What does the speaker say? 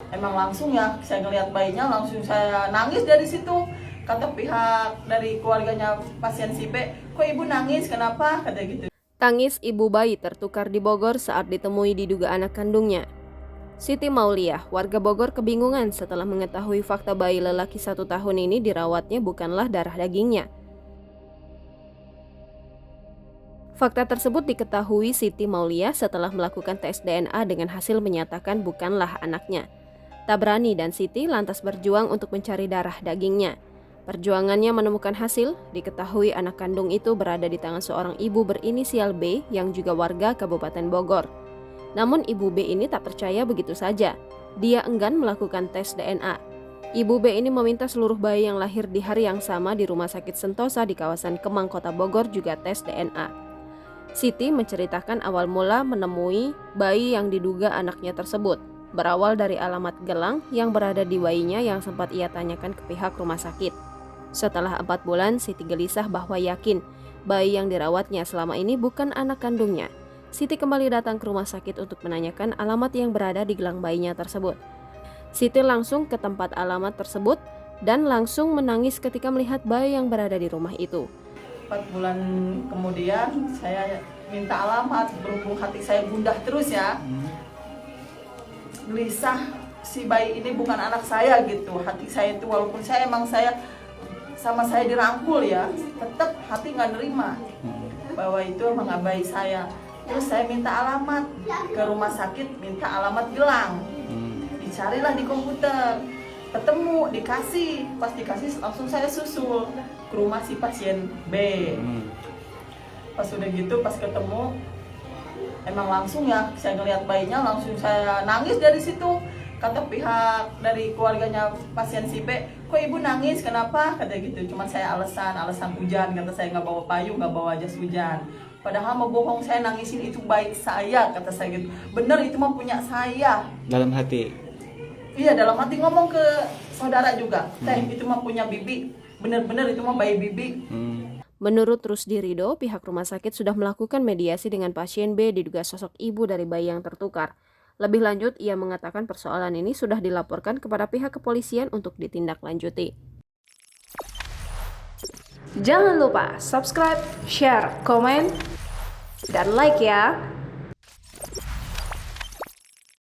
Emang langsung ya saya ngelihat bayinya, langsung saya nangis dari situ. Kata pihak dari keluarganya pasien si B, kok ibu nangis, kenapa? Kata gitu. Tangis ibu bayi tertukar di Bogor saat ditemui diduga anak kandungnya. Siti Mauliah, warga Bogor kebingungan setelah mengetahui fakta bayi lelaki 1 tahun ini dirawatnya bukanlah darah dagingnya. Fakta tersebut diketahui Siti Mauliah setelah melakukan tes DNA dengan hasil menyatakan bukanlah anaknya. Tabrani dan Siti lantas berjuang untuk mencari darah dagingnya. Perjuangannya menemukan hasil, diketahui anak kandung itu berada di tangan seorang ibu berinisial B yang juga warga Kabupaten Bogor. Namun ibu B ini tak percaya begitu saja. Dia enggan melakukan tes DNA. Ibu B ini meminta seluruh bayi yang lahir di hari yang sama di Rumah Sakit Sentosa di kawasan Kemang, Kota Bogor juga tes DNA. Siti menceritakan awal mula menemui bayi yang diduga anaknya tersebut. Berawal dari alamat gelang yang berada di bayinya yang sempat ia tanyakan ke pihak rumah sakit. Setelah 4 bulan, Siti gelisah bahwa yakin bayi yang dirawatnya selama ini bukan anak kandungnya. Siti kembali datang ke rumah sakit untuk menanyakan alamat yang berada di gelang bayinya tersebut. Siti langsung ke tempat alamat tersebut dan langsung menangis ketika melihat bayi yang berada di rumah itu. 4 bulan kemudian saya minta alamat, berhubung hati saya gundah terus ya. Gelisah, si bayi ini bukan anak saya gitu. Hati saya itu walaupun saya sama saya dirangkul ya, tetap hati nggak nerima bahwa itu emang bayi saya. Terus saya minta alamat ke rumah sakit, minta alamat gelang. Dicarilah di komputer, ketemu, dikasih. Pas dikasih langsung saya susul ke rumah si pasien B. Pas udah gitu, pas ketemu, emang langsung ya saya ngelihat bayinya, langsung saya nangis dari situ. Kata pihak dari keluarganya pasien si B, kok ibu nangis, kenapa? Kata gitu. Cuman saya alasan hujan, kata saya nggak bawa payung, nggak bawa jas hujan. Padahal mau bohong, saya nangisin itu baik saya, kata saya gitu. Bener itu mah punya saya. Dalam hati? Iya, dalam hati ngomong ke saudara juga, teh itu mah punya bibi, bener-bener itu mah bayi bibi. Menurut Rusdi Ridho, pihak rumah sakit sudah melakukan mediasi dengan pasien B diduga sosok ibu dari bayi yang tertukar. Lebih lanjut, ia mengatakan persoalan ini sudah dilaporkan kepada pihak kepolisian untuk ditindaklanjuti. Jangan lupa subscribe, share, komen, dan like ya!